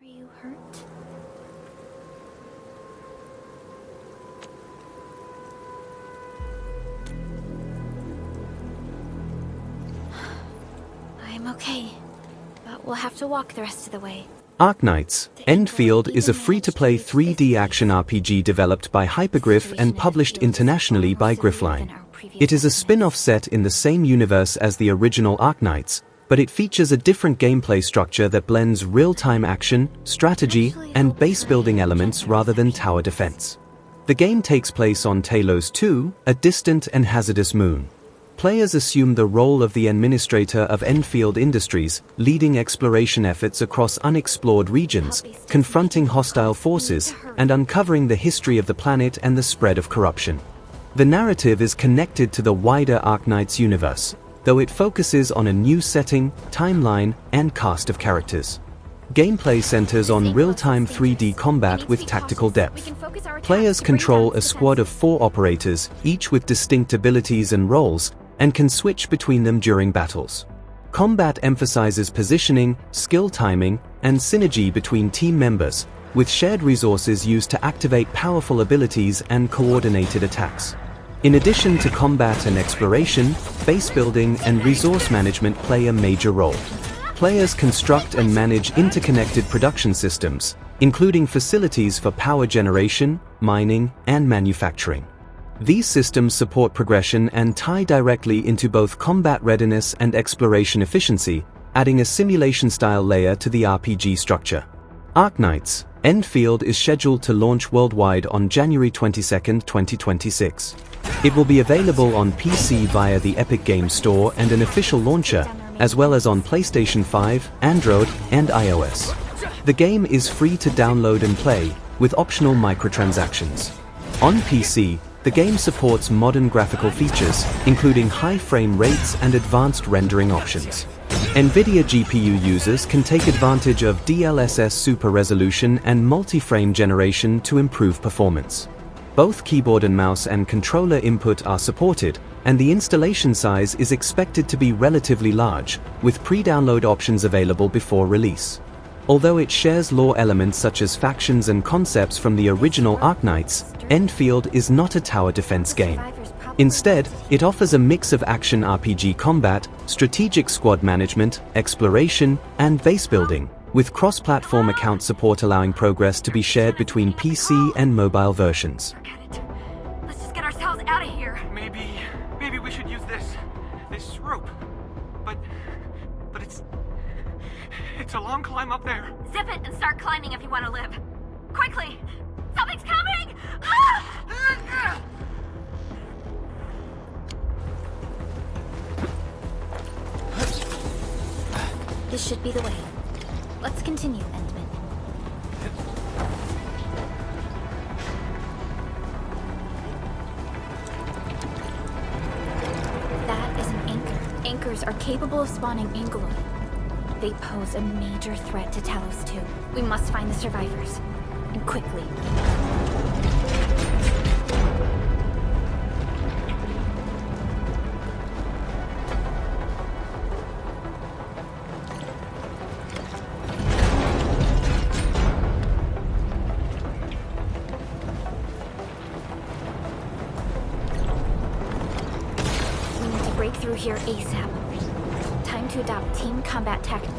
Are you hurt? I'm okay, but we'll have to walk the rest of the way. Arknights Endfield is a free-to-play 3D action RPG developed by Hypergryph and published internationally by Gryphline. It is a spin-off set in the same universe as the original Arknights, but it features a different gameplay structure that blends real-time action, strategy, and base-building elements rather than tower defense. The game takes place on Talos-II, a distant and hazardous moon. Players assume the role of the Endministrator of Endfield Industries, leading exploration efforts across unexplored regions, confronting hostile forces, and uncovering the history of the planet and the spread of corruption. The narrative is connected to the wider Arknights universe, though it focuses on a new setting, timeline, and cast of characters. Gameplay centers on real-time 3D combat with tactical depth. Players control a squad of 4 operators, each with distinct abilities and roles, and can switch between them during battles. Combat emphasizes positioning, skill timing, and synergy between team members, with shared resources used to activate powerful abilities and coordinated attacks. In addition to combat and exploration, base building and resource management play a major role. Players construct and manage interconnected production systems, including facilities for power generation, mining, and manufacturing. These systems support progression and tie directly into both combat readiness and exploration efficiency, adding a simulation-style layer to the RPG structure. Arknights Endfield is scheduled to launch worldwide on January 22, 2026. It will be available on PC via the Epic Games Store and an official launcher, as well as on PlayStation 5, Android, and iOS. The game is free to download and play, with optional microtransactions. On PC, the game supports modern graphical features, including high frame rates and advanced rendering options. NVIDIA GPU users can take advantage of DLSS super resolution and multi-frame generation to improve performance. Both keyboard and mouse and controller input are supported, and the installation size is expected to be relatively large, with pre-download options available before release. Although it shares lore elements such as factions and concepts from the original Arknights, Endfield is not a tower defense game. Instead, it offers a mix of action RPG combat, strategic squad management, exploration, and base building, with cross-platform account support allowing progress to be shared between PC and mobile versions. Forget it. Let's just get ourselves out of here. Maybe we should use this rope. But it's a long climb up there. Zip it and start climbing if you want to live. Quickly! Something's coming! Ah! This should be the way. Let's continue, Endman. That is an anchor. Anchors are capable of spawning Angloid. They pose a major threat to Talos-II. We must find the survivors. And quickly. We need to break through here ASAP. Time to adopt team combat tactics.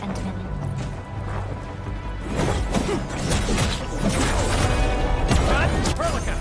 Endman. Perlica!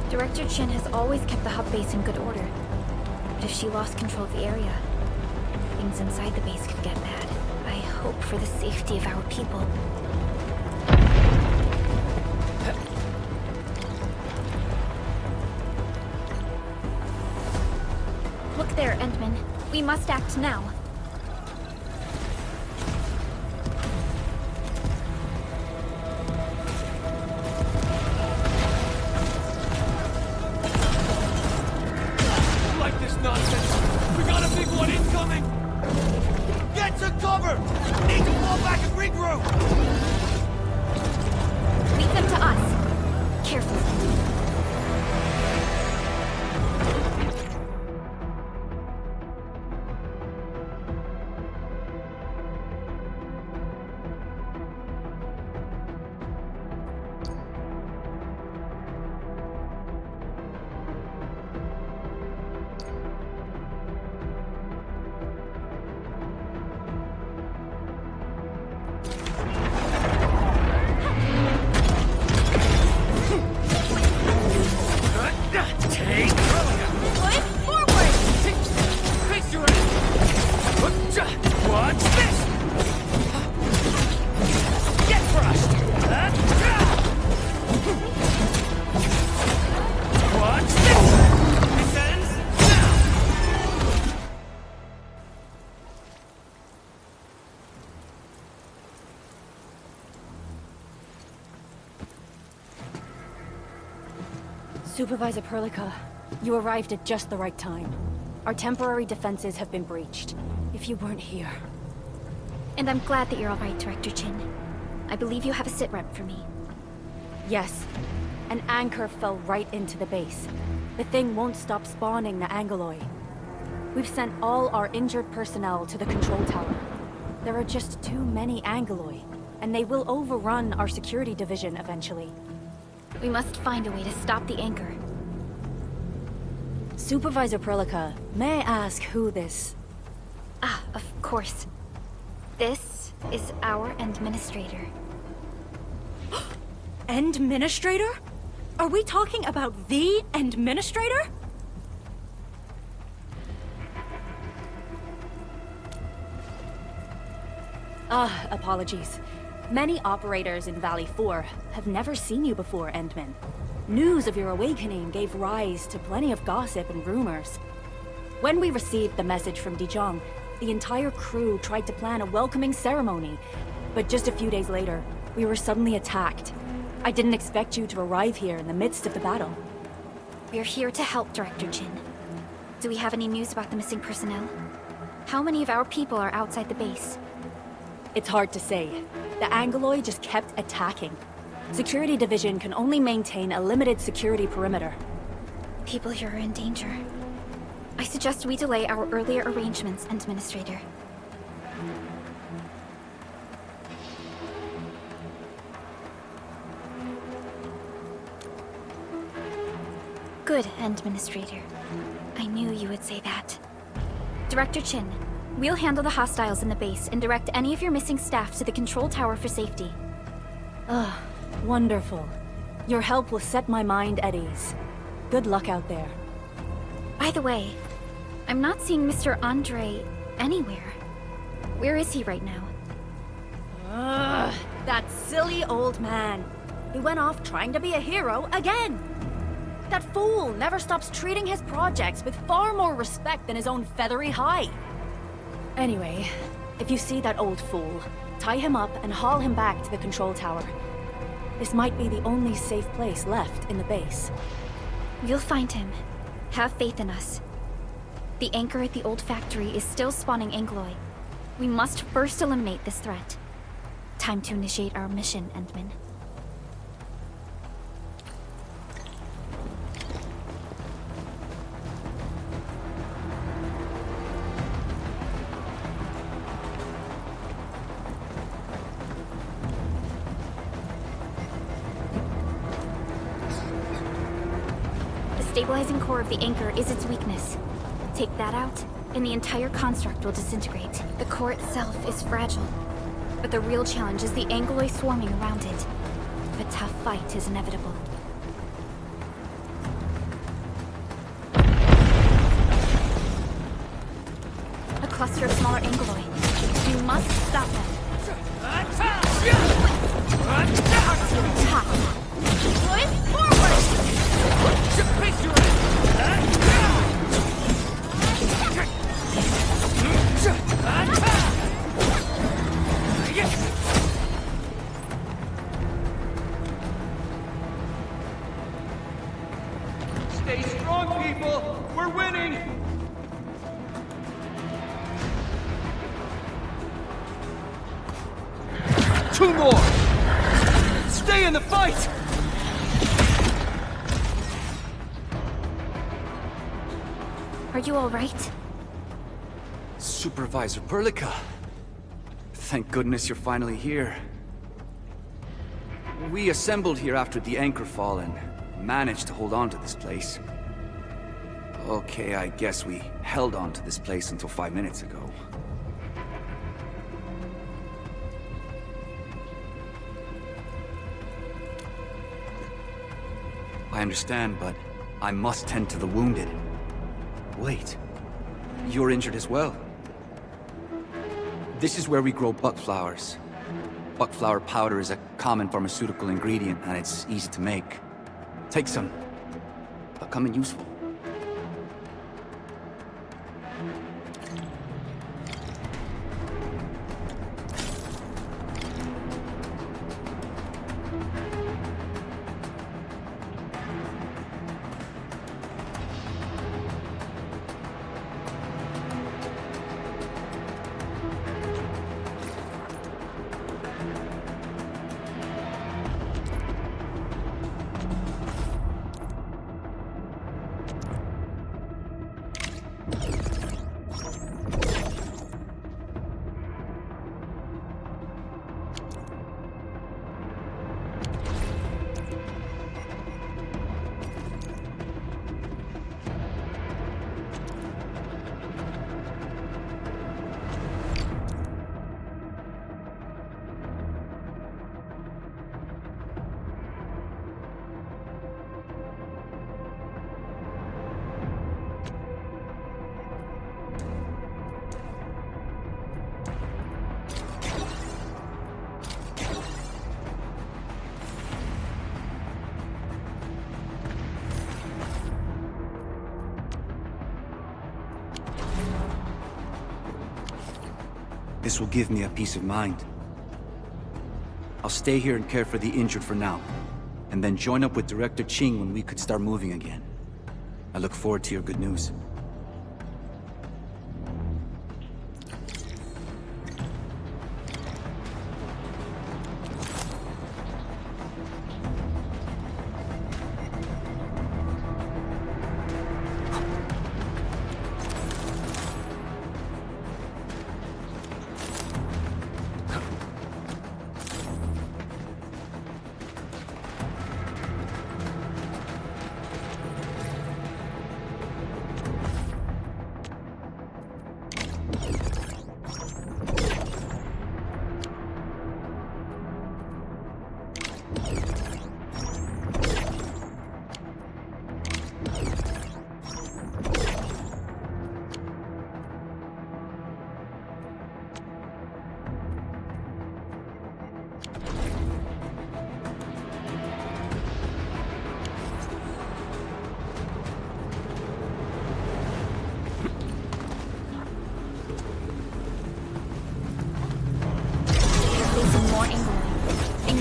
Director Chin has always kept the hub base in good order. But if she lost control of the area, things inside the base could get bad. I hope for the safety of our people. Look there, Endman. We must act now. Like this nonsense! We got a big one incoming! Get to cover! Need to fall back and regroup! Lead them to us. Careful. Supervisor Perlica, you arrived at just the right time. Our temporary defenses have been breached. If you weren't here... And I'm glad that you're all right, Director Chin. I believe you have a sit rep for me. Yes. An anchor fell right into the base. The thing won't stop spawning the Angoloi. We've sent all our injured personnel to the control tower. There are just too many Angoloi, and they will overrun our security division eventually. We must find a way to stop the anchor. Supervisor Perlica, may I ask who this... Ah, of course. This is our Endministrator. Endministrator? Are we talking about the Endministrator? Apologies. Many operators in Valley 4 have never seen you before, Endman. News of your awakening gave rise to plenty of gossip and rumors. When we received the message from Dijong, the entire crew tried to plan a welcoming ceremony. But just a few days later, we were suddenly attacked. I didn't expect you to arrive here in the midst of the battle. We're here to help, Director Chin. Do we have any news about the missing personnel? How many of our people are outside the base? It's hard to say. The Angoloi just kept attacking. Security Division can only maintain a limited security perimeter. People here are in danger. I suggest we delay our earlier arrangements, Endministrator. Good, Endministrator. I knew you would say that. Director Chin, we'll handle the hostiles in the base and direct any of your missing staff to the control tower for safety. Wonderful. Your help will set my mind at ease. Good luck out there. By the way, I'm not seeing Mr. Andre anywhere. Where is he right now? That silly old man. He went off trying to be a hero again. That fool never stops treating his projects with far more respect than his own feathery hide. Anyway, if you see that old fool, tie him up and haul him back to the control tower. This might be the only safe place left in the base. We'll find him. Have faith in us. The anchor at the old factory is still spawning Angoloi. We must first eliminate this threat. Time to initiate our mission, Endman. The stabilizing core of the anchor is its weakness. Take that out, and the entire construct will disintegrate. The core itself is fragile, but the real challenge is the Angoloi swarming around it. A tough fight is inevitable. cluster of smaller Angloi. We must stop them. To the top. Push forward! Stay strong, people! We're winning! Two more! Stay in the fight! Are you alright? Supervisor Perlica. Thank goodness you're finally here. We assembled here after the anchor fall and managed to hold on to this place. Okay, I guess we held on to this place until 5 minutes ago. I understand, but I must tend to the wounded. Wait, you're injured as well. This is where we grow buckflowers. Buckflower powder is a common pharmaceutical ingredient, and it's easy to make. Take some. They'll come in useful. This will give me a peace of mind. I'll stay here and care for the injured for now, and then join up with Director Ching when we could start moving again. I look forward to your good news.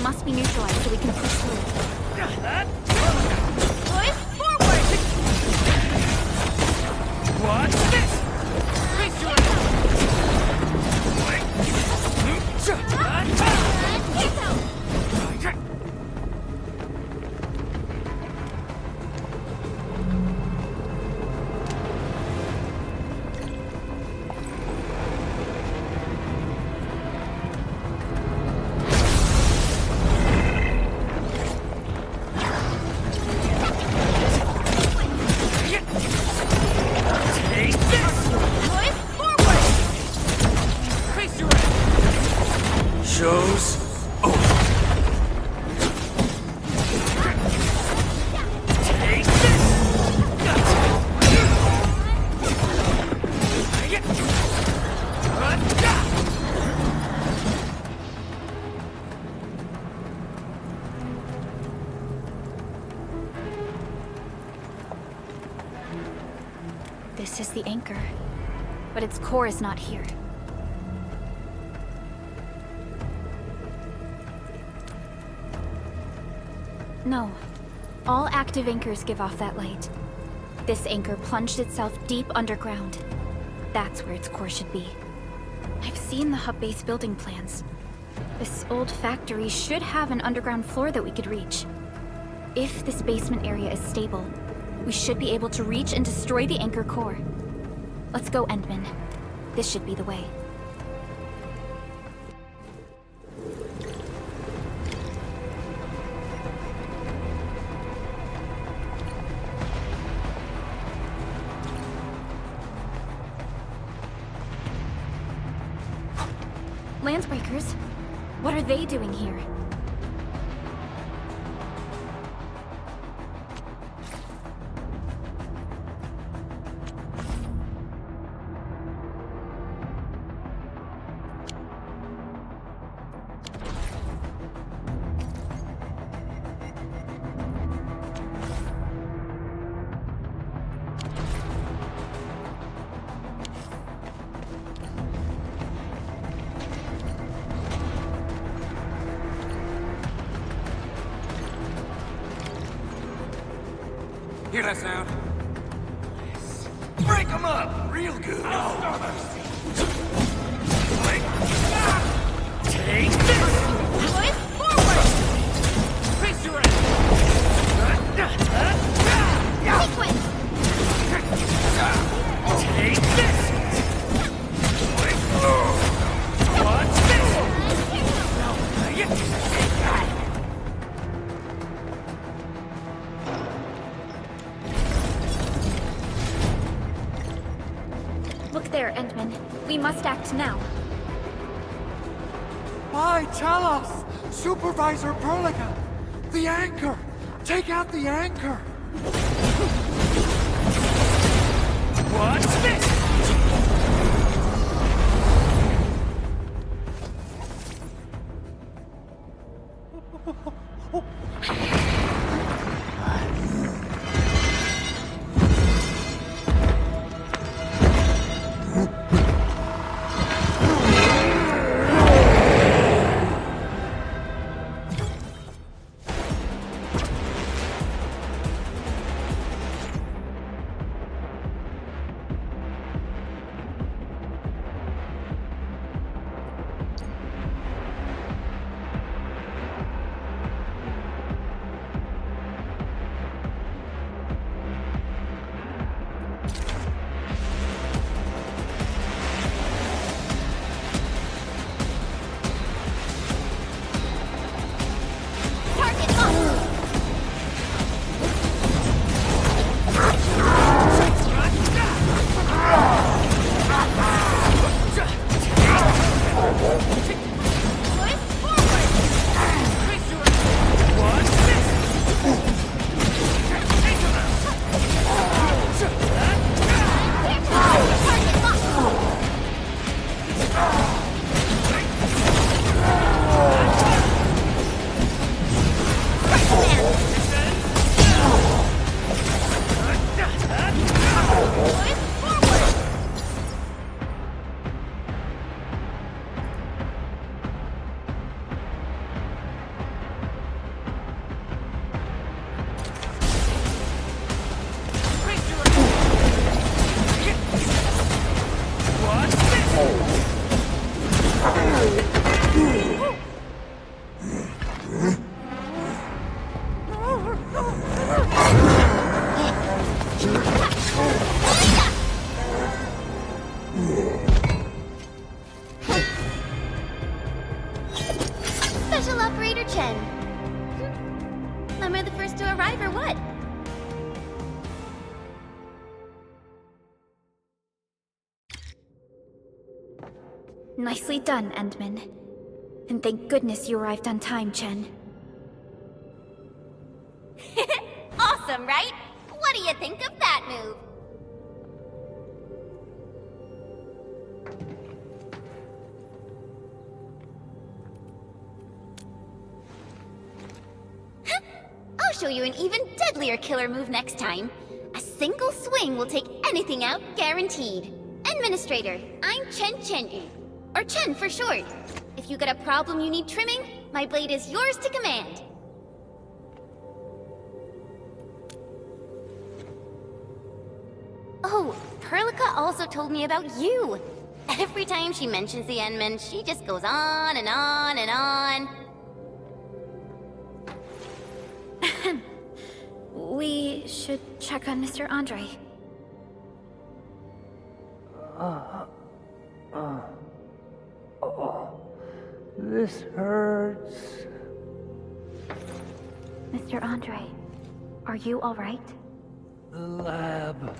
Must be neutralized so we can push through. Push forward! What's this? Face your This is the anchor, but its core is not here. No. All active anchors give off that light. This anchor plunged itself deep underground. That's where its core should be. I've seen the hub base building plans. This old factory should have an underground floor that we could reach. If this basement area is stable, we should be able to reach and destroy the anchor core. Let's go, Endman. This should be the way. Landsbreakers? What are they doing here? Hear that sound? Break them up! Real good! Take this! Push forward! Face your ass! Sequence! Take this! Watch this! Look there, Endman. We must act now. Why, Talos! Supervisor Perlica! The anchor! Take out the anchor! Watch this! Special Operator Chen. Am I the first to arrive or what? Nicely done, Endman. And thank goodness you arrived on time, Chen. Awesome, right? What do you think of that move? I'll show you an even deadlier killer move next time. A single swing will take anything out, guaranteed. Administrator, I'm Chen. Or Chen for short. If you got a problem you need trimming, my blade is yours to command. Oh, Perlica also told me about you. Every time she mentions the Endmen, she just goes on and on and on. We should check on Mr. Andre. This hurts. Mr. Andre, are you all right? The lab.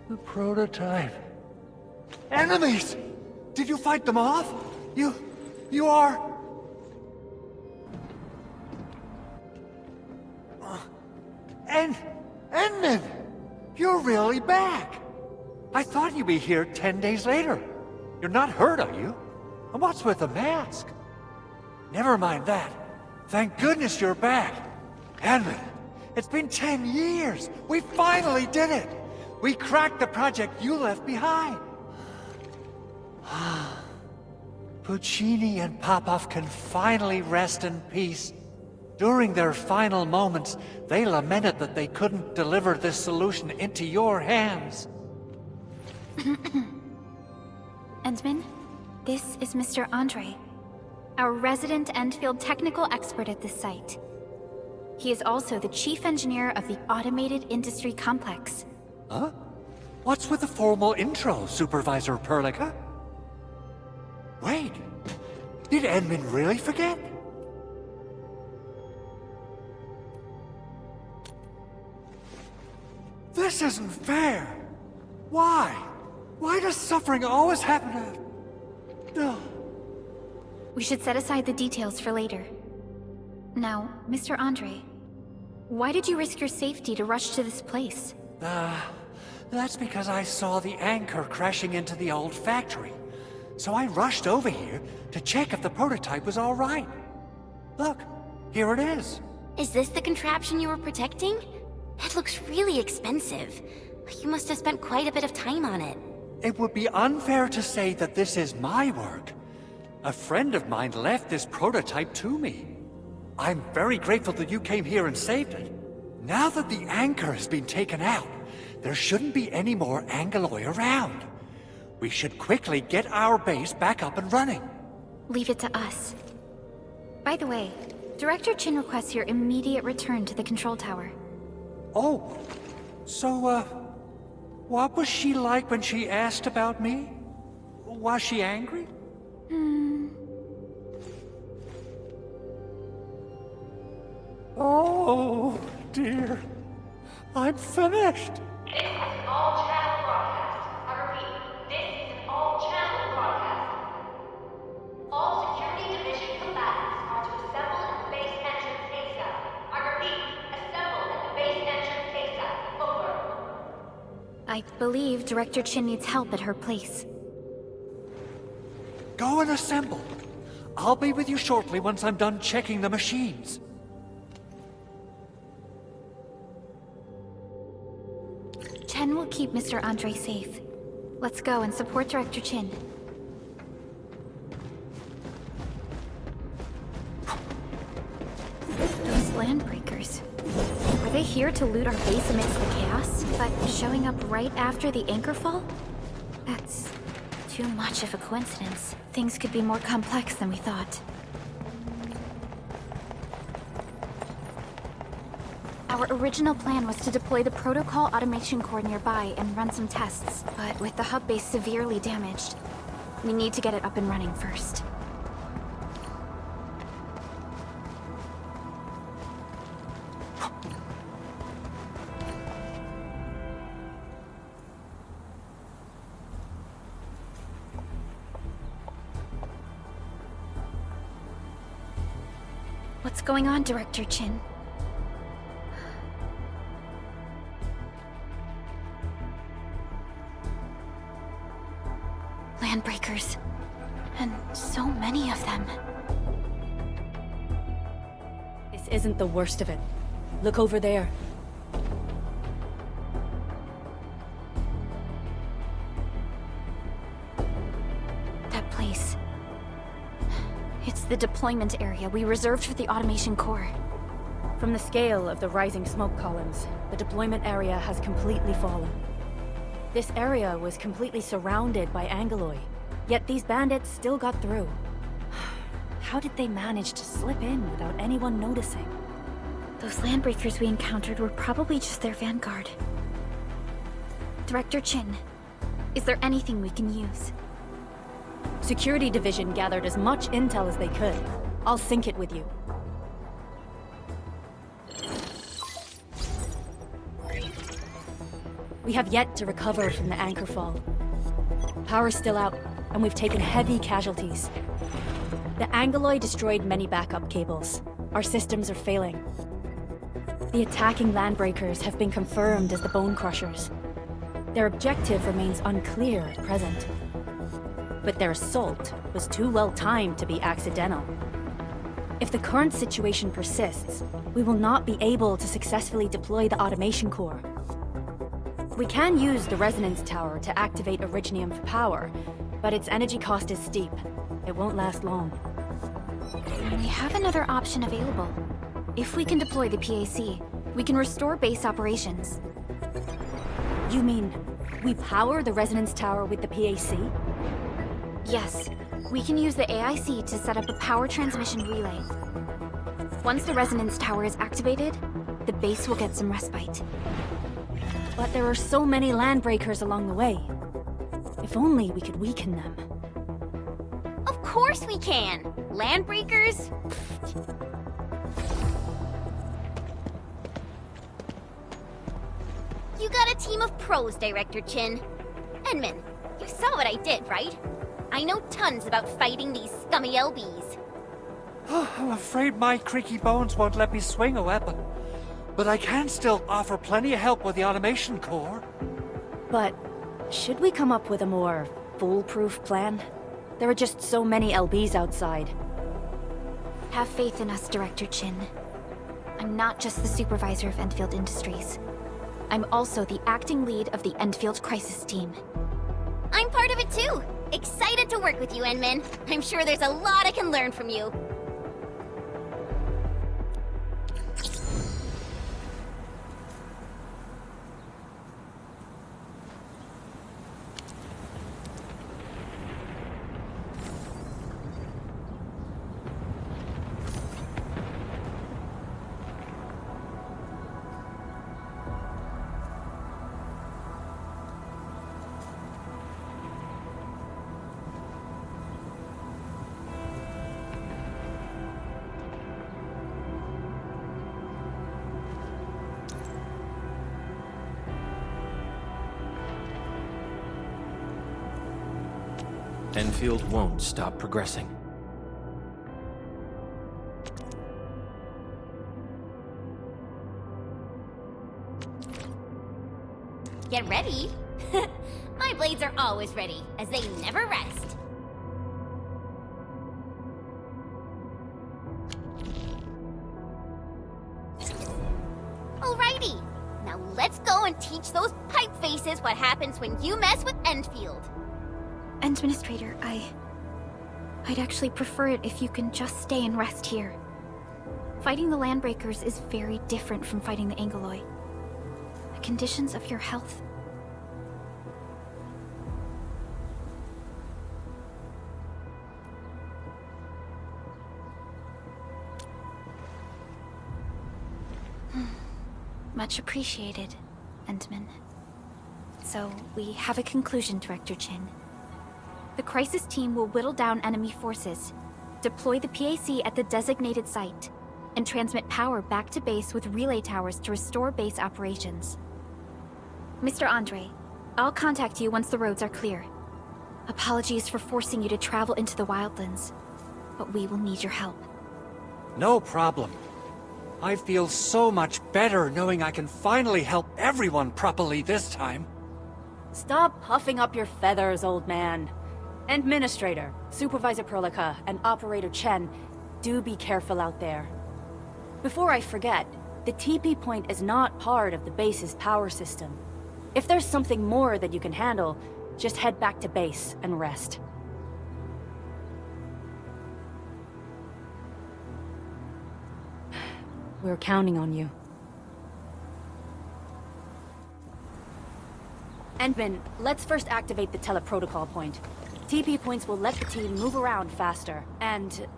The prototype. Enemies! Did you fight them off? You are... Endman! You're really back! I thought you'd be here 10 days later. You're not hurt, are you? And what's with the mask? Never mind that. Thank goodness you're back. Endman, it's been 10 years. We finally did it. We cracked the project you left behind. Puccini and Popov can finally rest in peace. During their final moments, they lamented that they couldn't deliver this solution into your hands. Endman, this is Mr. Andre, our resident Endfield technical expert at this site. He is also the chief engineer of the automated industry complex. Huh? What's with the formal intro, Supervisor Perlica? Wait, did Endman really forget? This isn't fair! Why? Why does suffering always happen to... No. We should set aside the details for later. Now, Mr. Andre, why did you risk your safety to rush to this place? That's because I saw the anchor crashing into the old factory. So I rushed over here to check if the prototype was all right. Look, here it is. Is this the contraption you were protecting? It looks really expensive. You must have spent quite a bit of time on it. It would be unfair to say that this is my work. A friend of mine left this prototype to me. I'm very grateful that you came here and saved it. Now that the anchor has been taken out, there shouldn't be any more Angeloi around. We should quickly get our base back up and running. Leave it to us. By the way, Director Chin requests your immediate return to the control tower. Oh, so, what was she like when she asked about me? Was she angry? Oh, dear. I'm finished. This is an all-channel broadcast. I repeat, this is an all-channel broadcast. All security division combatants are to assemble at the base entrance ASAP. I repeat, assemble at the base entrance ASAP. Over. I believe Director Chin needs help at her place. Go and assemble. I'll be with you shortly once I'm done checking the machines. Chen will keep Mr. Andre safe. Let's go and support Director Chin. Those landbreakers. Were they here to loot our base amidst the chaos? But showing up right after the anchor fall? That's too much of a coincidence. Things could be more complex than we thought. Our original plan was to deploy the protocol automation core nearby and run some tests, but with the hub base severely damaged, we need to get it up and running first. What's going on, Director Chin? Landbreakers. And so many of them. This isn't the worst of it. Look over there. place. It's the deployment area we reserved for the automation core. From the scale of the rising smoke columns, the deployment area has completely fallen. This area was completely surrounded by Angeloi, yet these bandits still got through. How did they manage to slip in without anyone noticing? Those landbreakers we encountered were probably just their vanguard. Director Chin, is there anything we can use? Security Division gathered as much intel as they could. I'll sync it with you. We have yet to recover from the anchor fall. Power's still out, and we've taken heavy casualties. The Angeloi destroyed many backup cables. Our systems are failing. The attacking landbreakers have been confirmed as the Bone Crushers. Their objective remains unclear at present. But their assault was too well timed to be accidental. If the current situation persists, we will not be able to successfully deploy the automation core. We can use the resonance tower to activate Originium for power, but its energy cost is steep. It won't last long. We have another option available. If we can deploy the PAC, we can restore base operations. You mean, we power the resonance tower with the PAC? Yes, we can use the AIC to set up a power transmission relay. Once the resonance tower is activated, the base will get some respite. But there are so many landbreakers along the way. If only we could weaken them. Of course we can! Landbreakers? You got a team of pros, Director Chin. Endman, you saw what I did, right? I know tons about fighting these scummy LBs. I'm afraid my creaky bones won't let me swing a weapon. But I can still offer plenty of help with the automation core. But should we come up with a more foolproof plan? There are just so many LBs outside. Have faith in us, Director Chin. I'm not just the supervisor of Endfield Industries. I'm also the acting lead of the Endfield Crisis Team. I'm part of it too! Excited to work with you, Endman. I'm sure there's a lot I can learn from you. Enfield won't stop progressing. Get ready? My blades are always ready, as they never rest. Alrighty, now let's go and teach those pipe faces what happens when you mess with Endfield. Endministrator, I'd actually prefer it if you can just stay and rest here. Fighting the Landbreakers is very different from fighting the Angeloi. The conditions of your health... Much appreciated, Endman. So, we have a conclusion, Director Chin. The Crisis Team will whittle down enemy forces, deploy the PAC at the designated site, and transmit power back to base with relay towers to restore base operations. Mr. Andre, I'll contact you once the roads are clear. Apologies for forcing you to travel into the Wildlands, but we will need your help. No problem. I feel so much better knowing I can finally help everyone properly this time. Stop puffing up your feathers, old man. Endministrator, Supervisor Prolica, and Operator Chen, do be careful out there. Before I forget, the TP point is not part of the base's power system. If there's something more that you can handle, just head back to base and rest. We're counting on you. Endman, let's first activate the teleprotocol point. TP points will let the team move around faster, and...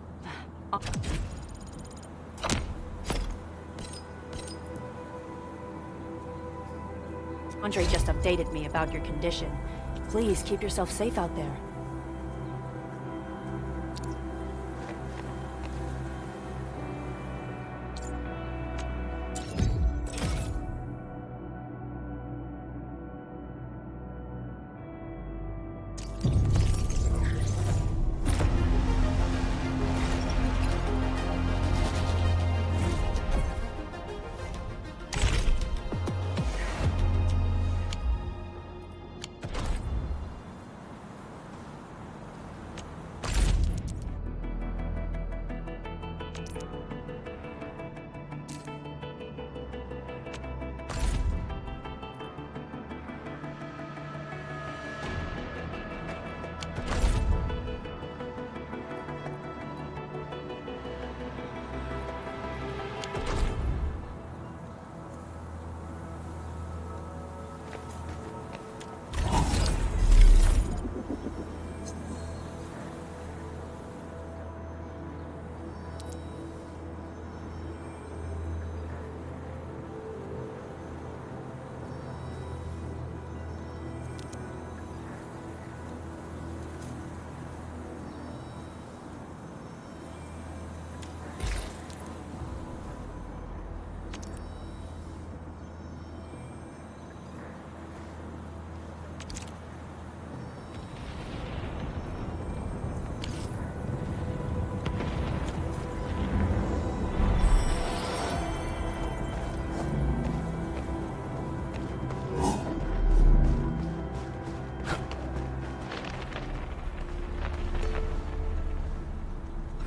Andre just updated me about your condition. Please keep yourself safe out there.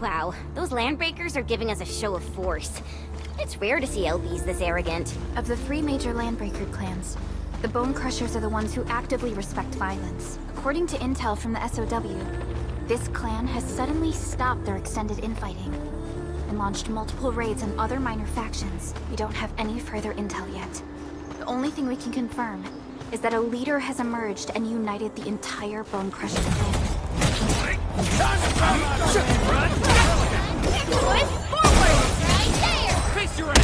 Wow, those landbreakers are giving us a show of force. It's rare to see LBs this arrogant. Of the 3 major Landbreaker clans, the Bone Crushers are the ones who actively respect violence. According to intel from the SOW, this clan has suddenly stopped their extended infighting and launched multiple raids on other minor factions. We don't have any further intel yet. The only thing we can confirm is that a leader has emerged and united the entire Bone Crusher clan. Face your ass!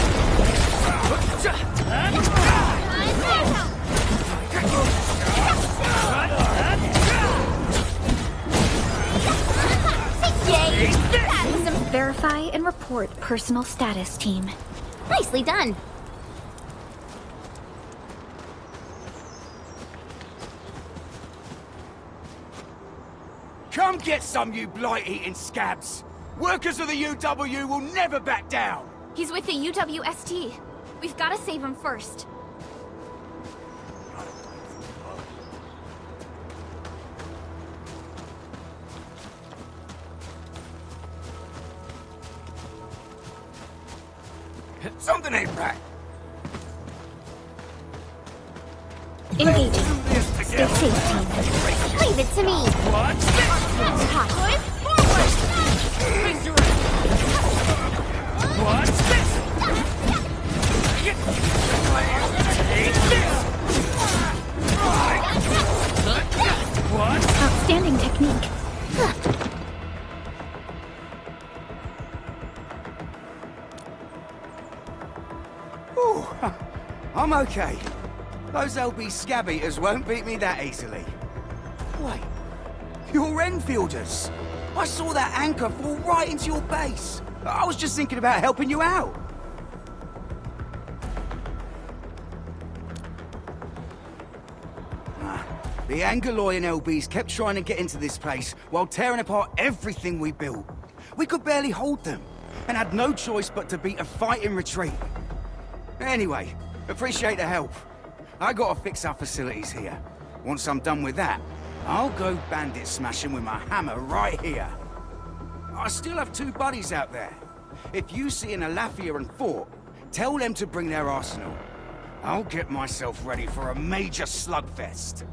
Verify and report personal status, team. Nicely done. Come get some, you blight-eating scabs! Workers of the UW will never back down! He's with the UWST. We've got to save him first. Something ain't right. Engaging. Stay safe, team. Leave it to me. Watch this! Hot. Face your ass! Watch this! Take this! What? Outstanding technique. Ooh, I'm okay. Those LB scab eaters won't beat me that easily. Wait, you're Enfielders. I saw that anchor fall right into your base. I was just thinking about helping you out. The Angaloy and LBs kept trying to get into this place while tearing apart everything we built. We could barely hold them, and had no choice but to beat a fighting retreat. Anyway, appreciate the help. I gotta fix our facilities here. Once I'm done with that, I'll go bandit smashing with my hammer right here. I still have 2 buddies out there. If you see an Alafia and Fort, tell them to bring their arsenal. I'll get myself ready for a major slugfest.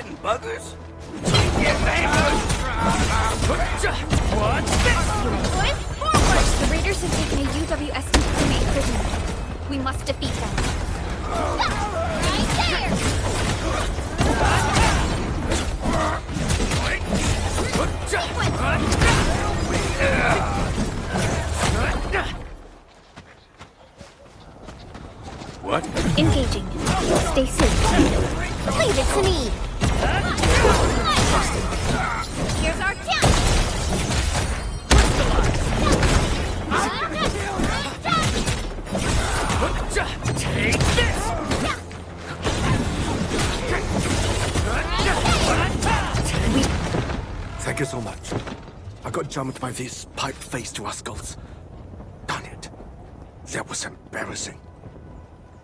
Hard-heading buggers? Boys, forward! The raiders have taken a UWST crewmate prisoner. We must defeat them. Right there! What? Engaging. Stay safe. Leave it to me! Here's our chance! Take this! Thank you so much. I got jumped by these pipe-faced rascals. Darn it. That was embarrassing.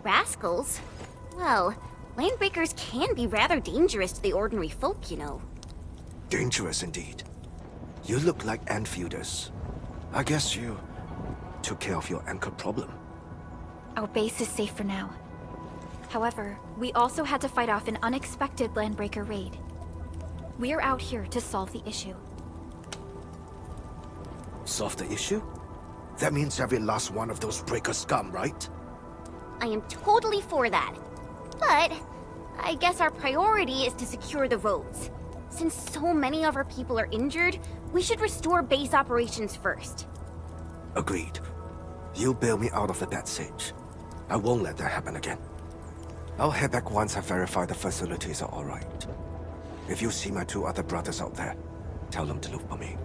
Rascals? Well, landbreakers can be rather dangerous to the ordinary folk, you know. Dangerous indeed. You look like Enfielders. I guess you took care of your anchor problem. Our base is safe for now. However, we also had to fight off an unexpected landbreaker raid. We're out here to solve the issue. Solve the issue? That means every last one of those breaker scum, right? I am totally for that. But I guess our priority is to secure the roads. Since so many of our people are injured, we should restore base operations first. Agreed. You bail me out of the passage. I won't let that happen again. I'll head back once I verify the facilities are alright. If you see my 2 other brothers out there, tell them to look for me.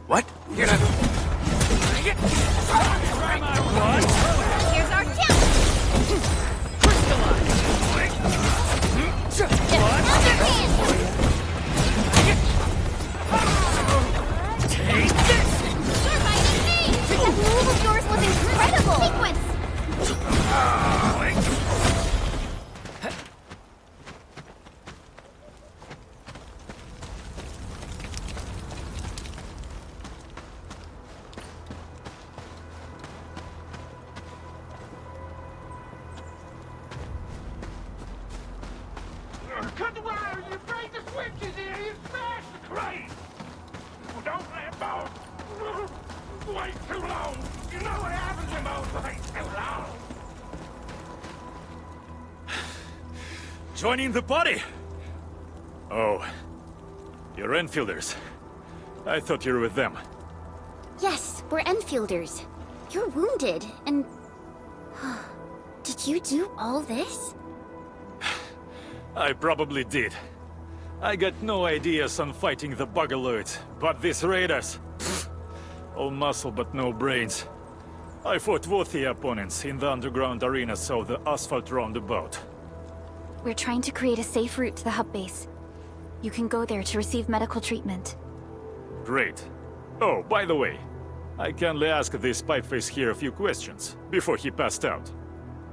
What? Get up! Here's our chance! Take this! You're fighting me! That move of yours was incredible! Sequence! Cut the wire! You break the switches here! You smash the crate! Don't let go! Wait too long! You know what happens when those wait too long! Joining the party? Oh. You're Enfielders. I thought you were with them. Yes, we're Enfielders. You're wounded, and... Did you do all this? I probably did. I got no ideas on fighting the Bugaloids, but these raiders... pfft, all muscle but no brains. I fought both the opponents in the underground arena, so the asphalt roundabout. We're trying to create a safe route to the hub base. You can go there to receive medical treatment. Great. Oh, by the way, I kindly asked this pipeface here a few questions, before he passed out.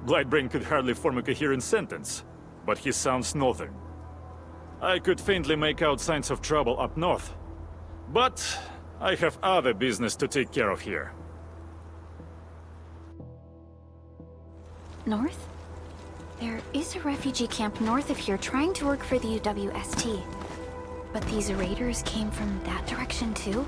Blightbrain could hardly form a coherent sentence, but he sounds northern. I could faintly make out signs of trouble up north, but I have other business to take care of here. North? There is a refugee camp north of here trying to work for the UWST. But these raiders came from that direction too?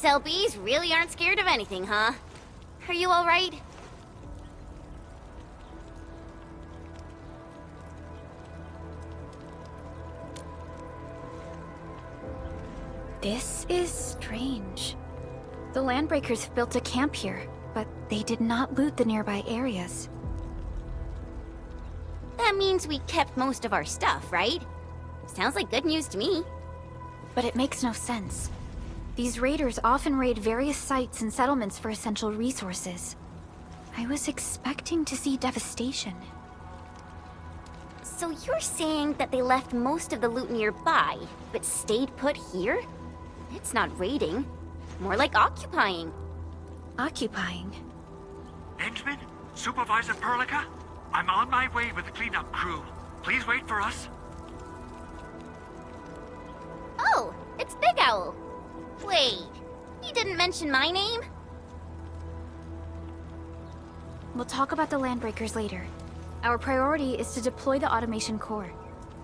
LBs really aren't scared of anything, huh? Are you alright? This is strange. The Landbreakers built a camp here, but they did not loot the nearby areas. That means we kept most of our stuff, right? Sounds like good news to me. But it makes no sense. These raiders often raid various sites and settlements for essential resources. I was expecting to see devastation. So you're saying that they left most of the loot nearby, but stayed put here? It's not raiding. More like occupying. Occupying? Endman? Supervisor Perlica? I'm on my way with the cleanup crew. Please wait for us. Oh, it's Big Owl. Wait, you didn't mention my name? We'll talk about the Landbreakers later. Our priority is to deploy the automation core.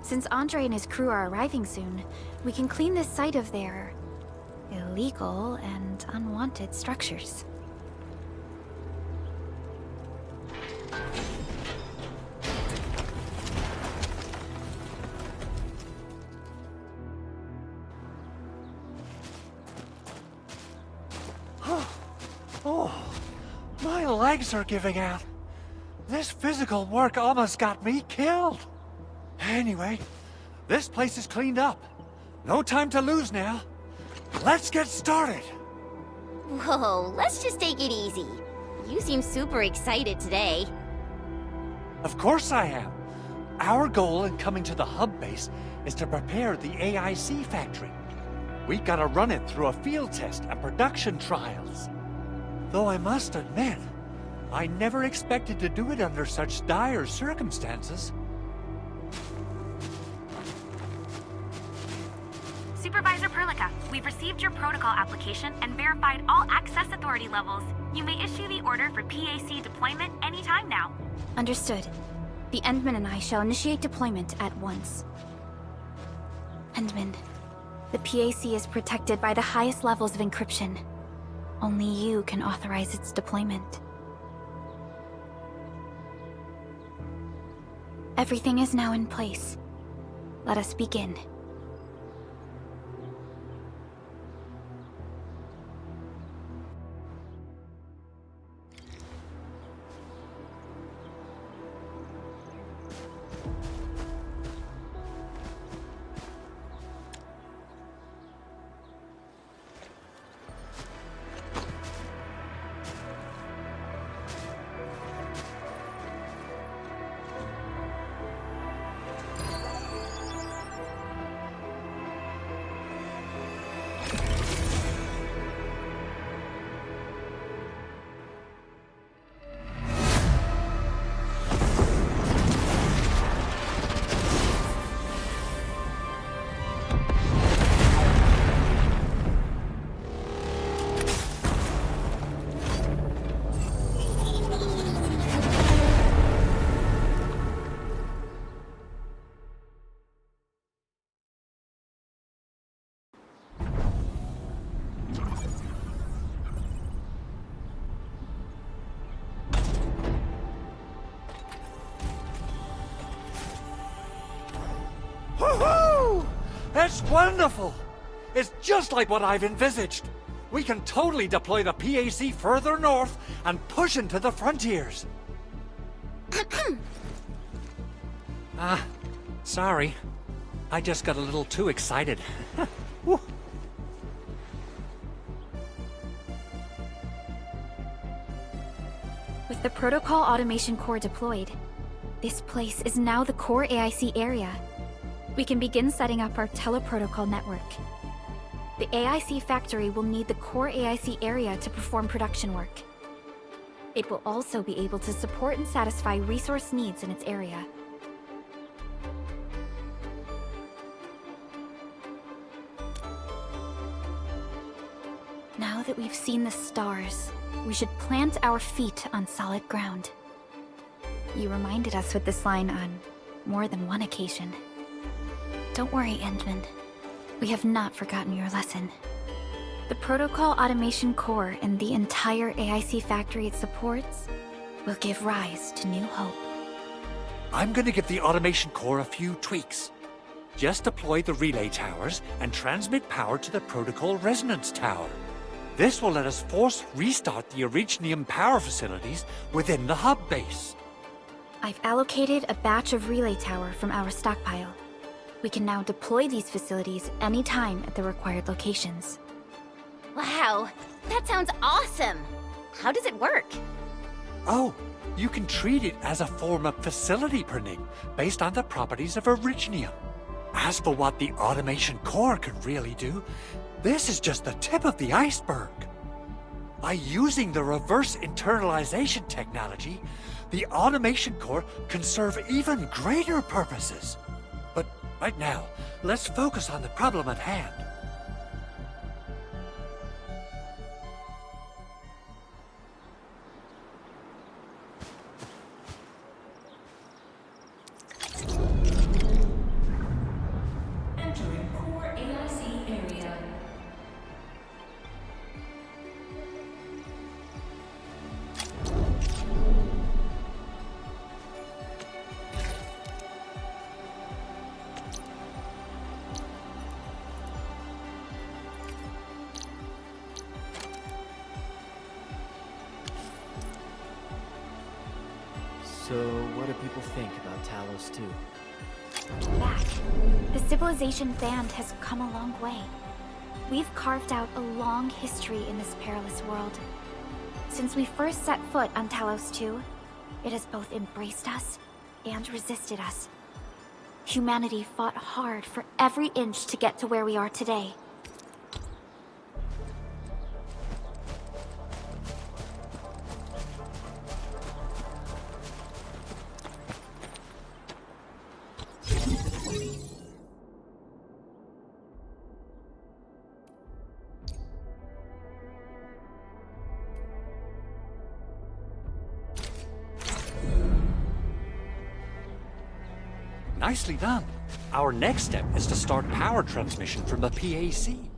Since Andre and his crew are arriving soon, we can clean this site of their illegal and unwanted structures. Oh, my legs are giving out. This physical work almost got me killed. Anyway, this place is cleaned up. No time to lose now. Let's get started. Whoa, let's just take it easy. You seem super excited today. Of course I am. Our goal in coming to the hub base is to prepare the AIC factory. We gotta run it through a field test and production trials. Though I must admit, I never expected to do it under such dire circumstances. Supervisor Perlica, we've received your protocol application and verified all access authority levels. You may issue the order for PAC deployment anytime now. Understood. The Endman and I shall initiate deployment at once. Endman, the PAC is protected by the highest levels of encryption. Only you can authorize its deployment. Everything is now in place. Let us begin. Woohoo! That's wonderful! It's just like what I've envisaged. We can totally deploy the PAC further north and push into the frontiers. Sorry. I just got a little too excited. Woo. With the Protocol Automation Core deployed, this place is now the core AIC area. We can begin setting up our teleprotocol network. The AIC factory will need the core AIC area to perform production work. It will also be able to support and satisfy resource needs in its area. Now that we've seen the stars, we should plant our feet on solid ground. You reminded us with this line on more than one occasion. Don't worry, Endman. We have not forgotten your lesson. The protocol automation core and the entire AIC factory it supports will give rise to new hope. I'm gonna give the automation core a few tweaks. Just deploy the relay towers and transmit power to the protocol resonance tower. This will let us force restart the Originium power facilities within the hub base. I've allocated a batch of relay tower from our stockpile. We can now deploy these facilities anytime at the required locations. Wow, that sounds awesome! How does it work? Oh, you can treat it as a form of facility printing based on the properties of Originium. As for what the automation core can really do, this is just the tip of the iceberg. By using the reverse internalization technology, the automation core can serve even greater purposes. But right now, let's focus on the problem at hand. Entering core AIC area. So, what do people think about Talos-II? Back. The civilization band has come a long way. We've carved out a long history in this perilous world. Since we first set foot on Talos-II, it has both embraced us and resisted us. Humanity fought hard for every inch to get to where we are today. Nicely done. Our next step is to start power transmission from the PAC.